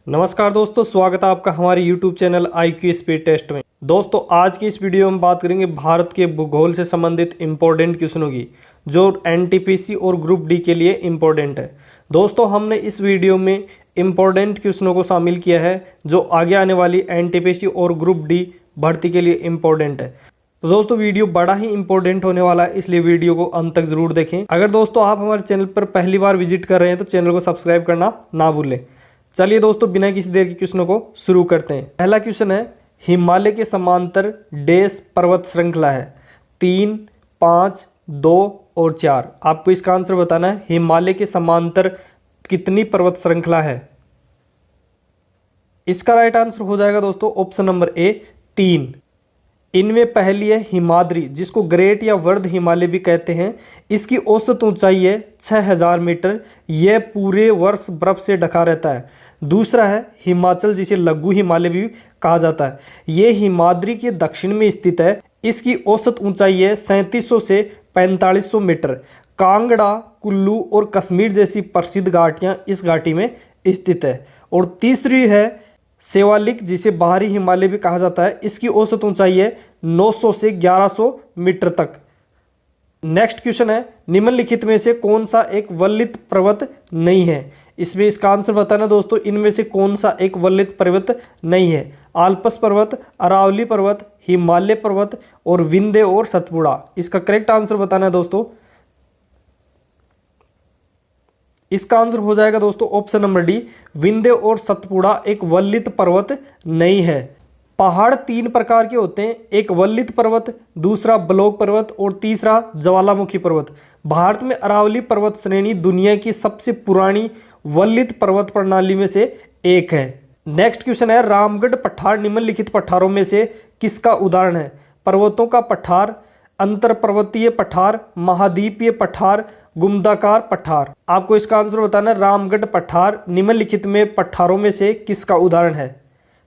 नमस्कार दोस्तों, स्वागत है आपका हमारे YouTube channel IQ speed test में। दोस्तों आज की इस वीडियो में हम बात करेंगे भारत के भूगोल से संबंधित इम्पोर्टेंट क्वेश्चनों की, जो NTPC और ग्रुप डी के लिए इम्पोर्टेंट है। दोस्तों हमने इस वीडियो में इम्पोर्टेंट क्वेश्चनों को शामिल किया है जो आगे आने वाली NTPC और ग्रुप डी भर्ती के लिए इम्पोर्टेंट है। तो दोस्तों वीडियो बड़ा ही इंपॉर्टेंट होने वाला है, इसलिए वीडियो को अंत तक जरूर देखें। अगर दोस्तों आप हमारे चैनल पर पहली बार विजिट कर रहे हैं तो चैनल को सब्सक्राइब करना ना भूलें। चलिए दोस्तों बिना किसी देर के क्वेश्चनों को शुरू करते हैं। पहला क्वेश्चन है, हिमालय के समांतर डैश पर्वत श्रृंखला है? 3, 5, 2 और 4। आपको इसका आंसर बताना है। हिमालय के समांतर कितनी पर्वत श्रृंखला है? इसका राइट आंसर हो जाएगा दोस्तों ऑप्शन नंबर ए 3। इनमें पहली है हिमाद्री, जिसको ग्रेट या वर्ध हिमालय भी कहते हैं। इसकी औसत ऊंचाई है 6000 मीटर। यह पूरे वर्ष बर्फ से ढका रहता है। दूसरा है हिमाचल, जिसे लघु हिमालय भी कहा जाता है। यह हिमाद्री के दक्षिण में स्थित है। इसकी औसत ऊंचाई है 3700 से 4500 मीटर। कांगड़ा, कुल्लू और कश्मीर जैसी प्रसिद्ध घाटियां इस घाटी में स्थित है। और तीसरी है सेवालिक, जिसे बाहरी हिमालय भी कहा जाता है। इसकी औसत ऊंचाई है 900 से 1100 मीटर तक। नेक्स्ट क्वेश्चन है, निम्नलिखित में से कौन सा एक वल्लित पर्वत नहीं है? इसमें इसका आंसर बताना दोस्तों, इनमें से कौन सा एक वल्लित पर्वत नहीं है? आल्प्स पर्वत, अरावली पर्वत, हिमालय पर्वत और विंध्य और सतपुड़ा। इसका करेक्ट आंसर बताना है दोस्तों। इसका आंसर हो जाएगा दोस्तों ऑप्शन नंबर डी, विंध्य और सतपुड़ा एक वल्लित पर्वत नहीं है। पहाड़ 3 प्रकार के होते हैं, एक वल्लित पर्वत, दूसरा ब्लॉक पर्वत और तीसरा ज्वालामुखी पर्वत। भारत में अरावली पर्वत श्रेणी दुनिया की सबसे पुरानी वल्लित पर्वत प्रणाली में से एक है। नेक्स्ट क्वेश्चन है, रामगढ़ पठार निम्नलिखित पठारों में से किसका उदाहरण है? पर्वतों का पठार, अंतर पर्वतीय पठार, महाद्वीपीय पठार, गुम्दाकार पठार। आपको इसका आंसर बताना है। रामगढ़ पठार निम्नलिखित में पठारों में से किसका उदाहरण है?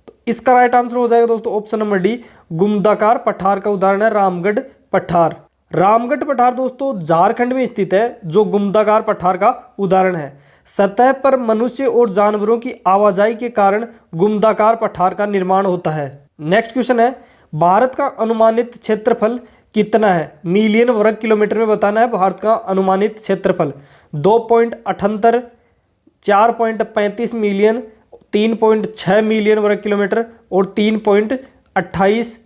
तो इसका राइट आंसर हो जाएगा दोस्तों ऑप्शन नंबर डी, गुम्दाकार पठार का उदाहरण है रामगढ़ पठार। रामगढ़ पठार दोस्तों झारखंड में स्थित है, जो गुम्दाकार पठार का उदाहरण है। सतह पर मनुष्य और जानवरों की आवाजाही के कारण गुम्दाकार पठार का निर्माण होता है। नेक्स्ट क्वेश्चन है, भारत का अनुमानित क्षेत्रफल कितना है? मिलियन वर्ग किलोमीटर में बताना है भारत का अनुमानित क्षेत्रफल। 2.78, 4.35 मिलियन, 3.6 मिलियन वर्ग किलोमीटर और 3.28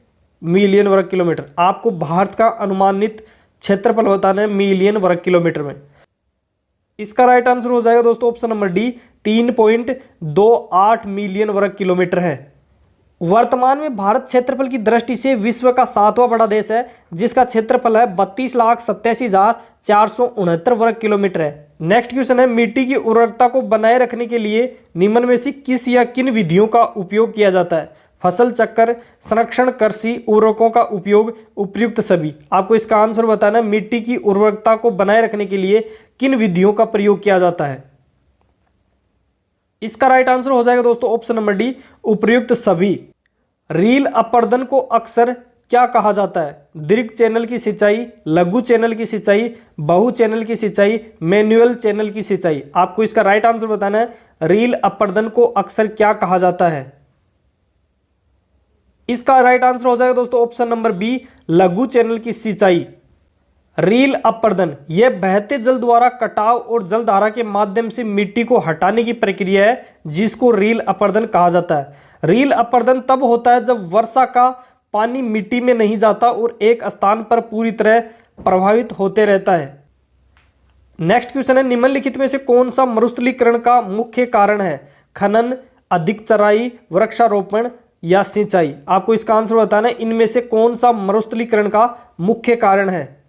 मिलियन वर्ग किलोमीटर। आपको भारत का अनुमानित क्षेत्रफल बताना है मिलियन वर्ग किलोमीटर में। इसका राइट आंसर हो जाएगा दोस्तों ऑप्शन नंबर डी, 3.28 मिलियन वर्ग किलोमीटर है। वर्तमान में भारत क्षेत्रफल की दृष्टि से विश्व का 7वां बड़ा देश है, जिसका क्षेत्रफल है 32,87,469 वर्ग किलोमीटर है। नेक्स्ट क्वेश्चन है, मिट्टी की उर्वरकता को बनाए रखने के लिए निम्न में से किस या किन विधियों का उपयोग किया जाता है? फसल चक्र, संरक्षण कृषि, उर्वरकों का उपयोग, उपयुक्त सभी। आपको इसका आंसर बताना है, मिट्टी की उर्वरकता को बनाए रखने के लिए किन विधियों का प्रयोग किया जाता है? इसका राइट आंसर हो जाएगा दोस्तों ऑप्शन नंबर डी, उपयुक्त सभी। रील अपर्दन को अक्सर क्या कहा जाता है? दीर्घ चैनल की सिंचाई, लघु चैनल की सिंचाई, बहु चैनल की सिंचाई, मैनुअल चैनल की सिंचाई। आपको इसका राइट आंसर बताना है, रील अपर्दन को अक्सर क्या कहा जाता है? इसका राइट आंसर हो जाएगा दोस्तों ऑप्शन नंबर बी, लघु चैनल की सिंचाई। रील अपर्दन यह बहते जल द्वारा कटाव और जलधारा के माध्यम से मिट्टी को हटाने की प्रक्रिया है, जिसको रील अपर्दन कहा जाता है। रील अपर्दन तब होता है जब वर्षा का पानी मिट्टी में नहीं जाता और एक स्थान पर पूरी तरह प्रभावित होते रहता है। नेक्स्ट क्वेश्चन है, निम्नलिखित में से कौन सा मरुस्थलीकरण का मुख्य कारण है? खनन, अधिक चराई, वृक्षारोपण या सिंचाई। आपको इसका आंसर बताना है, इनमें से कौन सा मरुस्थलीकरण का मुख्य कारण है?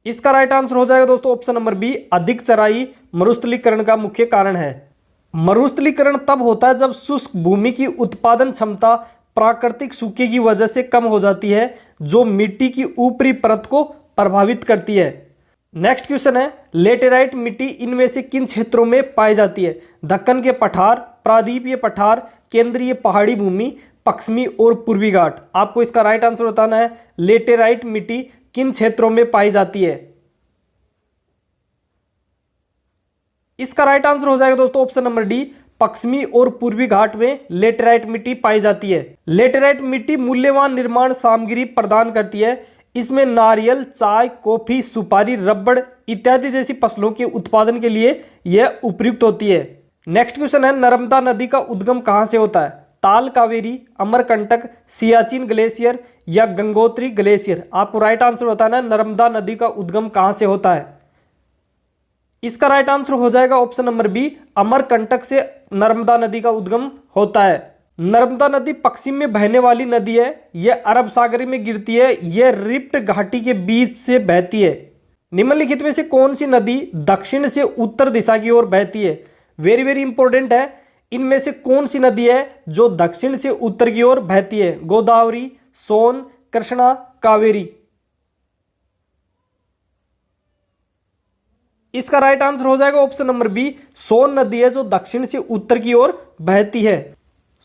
इसका राइट आंसर हो जाएगा दोस्तों ऑप्शन नंबर बी, अधिक चराई मरुस्थलीकरण का मुख्य कारण है। मरुस्थलीकरण तब होता है जब शुष्क भूमि की उत्पादन क्षमता प्राकृतिक सूखे की वजह से कम हो जाती है, जो मिट्टी की ऊपरी परत को प्रभावित करती है। नेक्स्ट क्वेश्चन है, लेटेराइट मिट्टी इनमें से किन क्षेत्रों में पाई जाती है? दक्कन के पठार, प्रायद्वीपीय पठार, केंद्रीय पहाड़ी भूमि, पश्चिमी और पूर्वी घाट। आपको इसका राइट आंसर बताना है, लेटेराइट मिट्टी किन क्षेत्रों में पाई जाती है? इसका राइट आंसर हो जाएगा दोस्तों ऑप्शन नंबर डी, पश्चिमी और पूर्वी घाट में लेटेराइट मिट्टी पाई जाती है। लेटेराइट मिट्टी मूल्यवान निर्माण सामग्री प्रदान करती है। इसमें नारियल, चाय, कॉफी, सुपारी, रबड़ इत्यादि जैसी फसलों के उत्पादन के लिए यह उपयुक्त होती है। नेक्स्ट क्वेश्चन है, नर्मदा नदी का उद्गम कहां से होता है? ताल कावेरी, अमरकंटक, सियाचिन ग्लेशियर या गंगोत्री ग्लेशियर। आपको राइट आंसर बताना है नर्मदा नदी का उद्गम कहां से होता है। इसका राइट आंसर हो जाएगा ऑप्शन नंबर बी, अमरकंटक से नर्मदा नदी का उद्गम होता है। नर्मदा नदी पश्चिम में बहने वाली नदी है। यह अरब सागर में गिरती है। यह रिफ्ट घाटी के बीच से बहती है। निम्नलिखित में से कौन सी नदी दक्षिण से उत्तर दिशा की ओर बहती है? वेरी वेरी इंपॉर्टेंट है। इनमें से कौन सी नदी है जो दक्षिण से उत्तर की ओर बहती है? गोदावरी, सोन, कृष्णा, कावेरी। इसका राइट आंसर हो जाएगा ऑप्शन नंबर बी, सोन नदी है जो दक्षिण से उत्तर की ओर बहती है।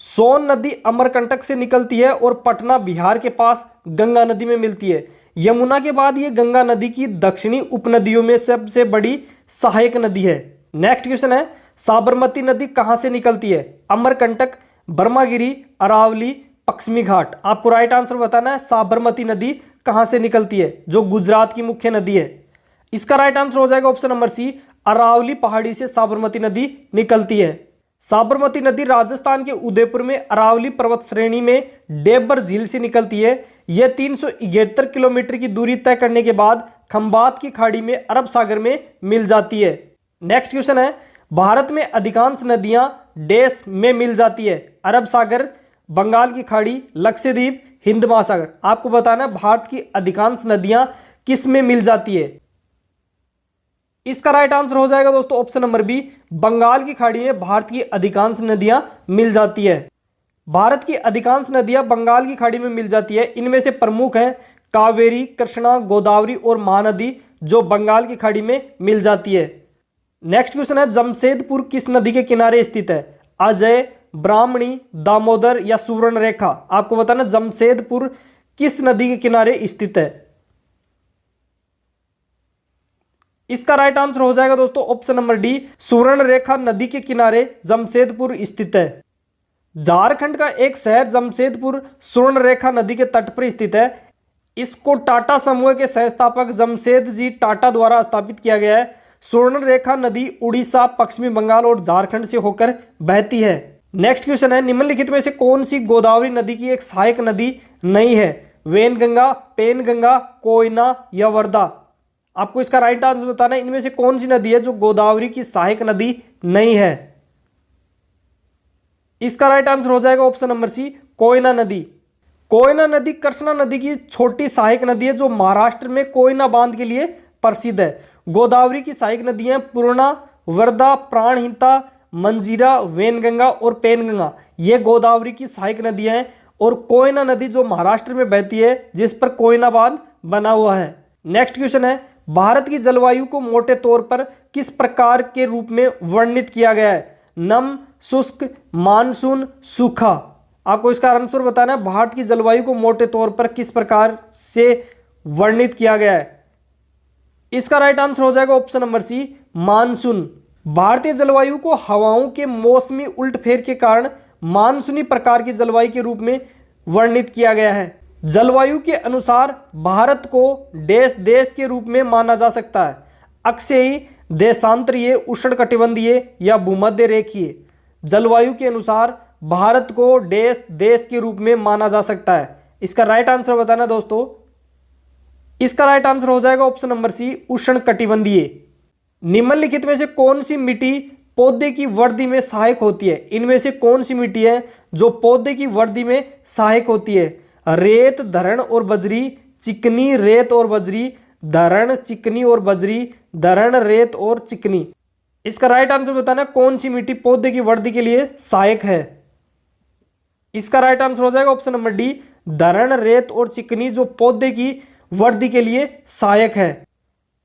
सोन नदी अमरकंटक से निकलती है और पटना बिहार के पास गंगा नदी में मिलती है। यमुना के बाद ये गंगा नदी की दक्षिणी उपनदियों में सबसे बड़ी सहायक नदी है। नेक्स्ट क्वेश्चन है, साबरमती नदी कहां से निकलती है? अमरकंटक, ब्रह्मगिरी, अरावली, पश्चिमी घाट। आपको राइट आंसर बताना है साबरमती नदी कहां से निकलती है, जो गुजरात की मुख्य नदी है। इसका राइट आंसर हो जाएगा ऑप्शन नंबर सी, अरावली पहाड़ी से साबरमती नदी निकलती है। साबरमती नदी राजस्थान के उदयपुर में अरावली पर्वत श्रेणी में डेबर झील से निकलती है। यह 371 किलोमीटर की दूरी तय करने के बाद खंबात की खाड़ी में अरब सागर में मिल जाती है। नेक्स्ट क्वेश्चन है, भारत में अधिकांश नदियां डैश में मिल जाती है? अरब सागर, बंगाल की खाड़ी, लक्षद्वीप, हिंद महासागर। आपको बताना है भारत की अधिकांश नदियां किस में मिल जाती है। इसका राइट आंसर हो जाएगा दोस्तों ऑप्शन नंबर बी, बंगाल की खाड़ी में भारत की अधिकांश नदियां मिल जाती है। भारत की अधिकांश नदियां बंगाल की खाड़ी में मिल जाती है। इनमें से प्रमुख है कावेरी, कृष्णा, गोदावरी और महानदी, जो बंगाल की खाड़ी में मिल जाती है। नेक्स्ट क्वेश्चन है, जमशेदपुर किस नदी के किनारे स्थित है? अजय, ब्राह्मणी, दामोदर या सुवर्णरेखा। आपको बताना जमशेदपुर किस नदी के किनारे स्थित है। इसका राइट आंसर हो जाएगा दोस्तों ऑप्शन नंबर डी, सुवर्णरेखा नदी के किनारे जमशेदपुर स्थित है। झारखंड का एक शहर जमशेदपुर सुवर्णरेखा नदी के तट पर स्थित है। इसको टाटा समूह के संस्थापक जमशेद जी टाटा द्वारा स्थापित किया गया है। सुवर्णरेखा नदी उड़ीसा, पश्चिमी बंगाल और झारखंड से होकर बहती है। नेक्स्ट क्वेश्चन है, निम्नलिखित में से कौन सी गोदावरी नदी की एक सहायक नदी नहीं है? वेनगंगा, पेनगंगा, कोयना या वर्धा। आपको इसका राइट आंसर बताना है इनमें से कौन सी नदी है जो गोदावरी की सहायक नदी नहीं है। इसका राइट आंसर हो जाएगा ऑप्शन नंबर सी, कोयना नदी। कोयना नदी कृष्णा नदी की छोटी सहायक नदी है जो महाराष्ट्र में कोयना बांध के लिए प्रसिद्ध है। गोदावरी की सहायक नदियां पूर्णा, वर्धा, प्राणहिता, मंजीरा, वेनगंगा और पेनगंगा, ये गोदावरी की सहायक नदियां हैं। और कोयना नदी जो महाराष्ट्र में बहती है, जिस पर कोयना बांध बना हुआ है। नेक्स्ट क्वेश्चन है, भारत की जलवायु को मोटे तौर पर किस प्रकार के रूप में वर्णित किया गया है? नम, शुष्क, मानसून, सूखा। आपको इसका आंसर बताना है भारत की जलवायु को मोटे तौर पर किस प्रकार से वर्णित किया गया है। इसका राइट आंसर हो जाएगा ऑप्शन नंबर सी, मानसून। भारतीय जलवायु को हवाओं के मौसमी उल्टफेर के कारण मानसूनी प्रकार की जलवायु के रूप में वर्णित किया गया है। जलवायु के अनुसार भारत को देश देश के रूप में माना जा सकता है। अक्षयी, देशांतरीय, उष्णकटिबंधीय या भूमध्य रेखीय। जलवायु के अनुसार भारत को देश देश के रूप में माना जा सकता है। इसका राइट आंसर बताना दोस्तों। इसका राइट आंसर हो जाएगा ऑप्शन नंबर सी, उष्णकटिबंधीय। निम्नलिखित में से कौन सी मिट्टी पौधे की वृद्धि में सहायक होती है? इनमें से कौन सी मिट्टी है जो पौधे की वृद्धि में सहायक होती है? रेत, धरण और बजरी, चिकनी, रेत और बजरी, धरण, चिकनी और बजरी, धरण, रेत और चिकनी। इसका राइट आंसर बताना कौन सी मिट्टी पौधे की वृद्धि के लिए सहायक है। इसका राइट आंसर हो जाएगा ऑप्शन नंबर डी, धरण, रेत और चिकनी, जो पौधे की वृद्धि के लिए सहायक है।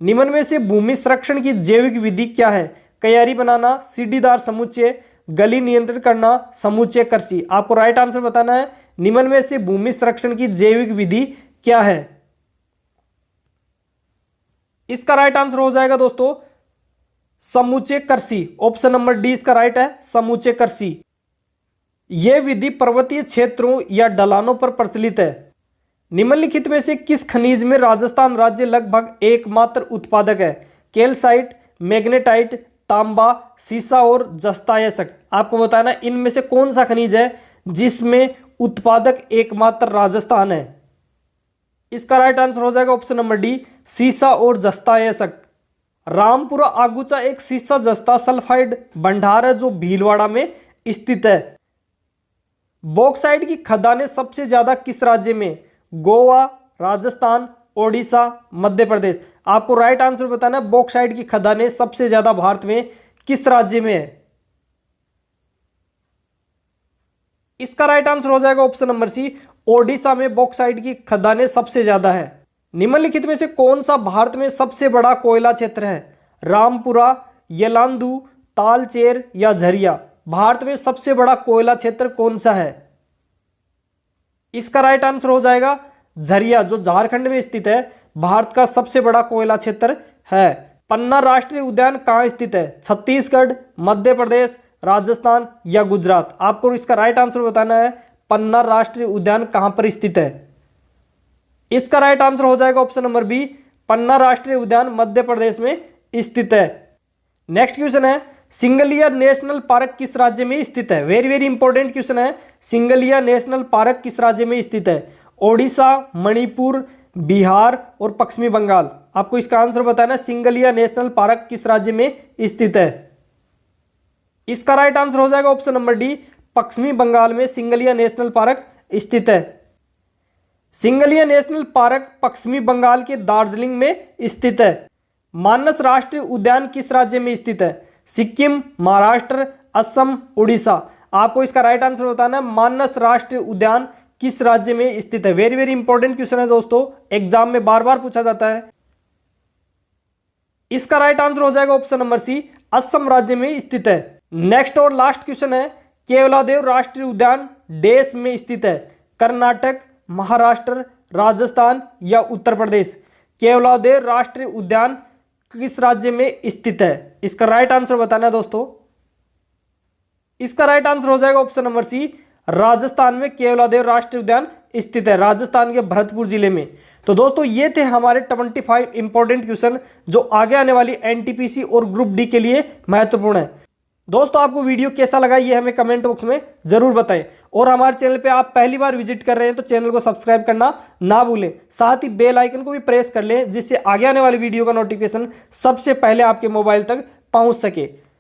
निम्न में से भूमि संरक्षण की जैविक विधि क्या है? क्यारी बनाना, सीढ़ीदार समुच्चय, गली नियंत्रण करना, समुच्चय कृषि। आपको राइट आंसर बताना है निम्न में से भूमि संरक्षण की जैविक विधि क्या है। इसका राइट आंसर हो जाएगा दोस्तों समूचे कृषि, ऑप्शन नंबर डी इसका राइट है, समूचे कृषि। यह विधि पर्वतीय क्षेत्रों या ढलानों पर प्रचलित है। निम्नलिखित में से किस खनिज में राजस्थान राज्य लगभग एकमात्र उत्पादक है? कैल्साइट, मैग्नेटाइट, तांबा, सीसा और जस्तायशक। आपको बताना इनमें से कौन सा खनिज है जिसमें उत्पादक एकमात्र राजस्थान है। इसका राइट आंसर हो जाएगा ऑप्शन नंबर डी, सीसा और जस्तायशक। रामपुरा आगुचा एक सीसा जस्ता सल्फाइड भंडार है जो भीलवाड़ा में स्थित है। बॉक्साइट की खदानें सबसे ज्यादा किस राज्य में? गोवा, राजस्थान, ओडिशा, मध्य प्रदेश। आपको राइट आंसर बताना है बॉक्साइट की खदानें सबसे ज्यादा भारत में किस राज्य में है। इसका राइट आंसर हो जाएगा ऑप्शन नंबर सी, ओडिशा में बॉक्साइट की खदानें सबसे ज्यादा है। निम्नलिखित में से कौन सा भारत में सबसे बड़ा कोयला क्षेत्र है? रामपुरा, येलांदू, तालचेर या झरिया। भारत में सबसे बड़ा कोयला क्षेत्र कौन सा है? इसका राइट आंसर हो जाएगा झरिया, जो झारखंड में स्थित है, भारत का सबसे बड़ा कोयला क्षेत्र है। पन्ना राष्ट्रीय उद्यान कहाँ स्थित है? छत्तीसगढ़, मध्य प्रदेश, राजस्थान या गुजरात। आपको इसका राइट आंसर बताना है पन्ना राष्ट्रीय उद्यान कहां पर स्थित है। इसका राइट आंसर हो जाएगा ऑप्शन नंबर बी, पन्ना राष्ट्रीय उद्यान मध्य प्रदेश में स्थित है। नेक्स्ट क्वेश्चन है, सिंगलिया नेशनल पार्क किस राज्य में स्थित है? वेरी वेरी इंपॉर्टेंट क्वेश्चन है। सिंगलिया नेशनल पार्क किस राज्य में स्थित है? ओडिशा, मणिपुर, बिहार और पश्चिमी बंगाल। आपको इसका आंसर बताना है सिंगलिया नेशनल पार्क किस राज्य में स्थित है। इसका राइट आंसर हो जाएगा ऑप्शन नंबर डी, पश्चिमी बंगाल में सिंगलिया नेशनल पार्क स्थित है। सिंगलिया नेशनल पार्क पश्चिमी बंगाल के दार्जिलिंग में स्थित है। मानस राष्ट्रीय उद्यान किस राज्य में स्थित है? सिक्किम, महाराष्ट्र, असम, उड़ीसा। आपको इसका राइट आंसर बताना है मानस राष्ट्रीय उद्यान किस राज्य में स्थित है। वेरी वेरी इंपॉर्टेंट क्वेश्चन है दोस्तों, एग्जाम में बार बार पूछा जाता है। इसका राइट आंसर हो जाएगा ऑप्शन नंबर सी, असम राज्य में स्थित है। नेक्स्ट और लास्ट क्वेश्चन है, केवलादेव राष्ट्रीय उद्यान देश में स्थित है? कर्नाटक, महाराष्ट्र, राजस्थान या उत्तर प्रदेश। केवलादेव राष्ट्रीय उद्यान किस राज्य में स्थित है? इसका राइट आंसर बताना है दोस्तों। इसका राइट आंसर हो जाएगा ऑप्शन नंबर सी, राजस्थान में केवलादेव राष्ट्रीय उद्यान स्थित है, राजस्थान के भरतपुर जिले में। तो दोस्तों ये थे हमारे 25 इंपॉर्टेंट क्वेश्चन जो आगे आने वाली एनटीपीसी और ग्रुप डी के लिए महत्वपूर्ण है। दोस्तों आपको वीडियो कैसा लगा ये हमें कमेंट बॉक्स में जरूर बताएं, और हमारे चैनल पे आप पहली बार विजिट कर रहे हैं तो चैनल को सब्सक्राइब करना ना भूलें, साथ ही बेल आइकन को भी प्रेस कर लें जिससे आगे आने वाली वीडियो का नोटिफिकेशन सबसे पहले आपके मोबाइल तक पहुंच सके।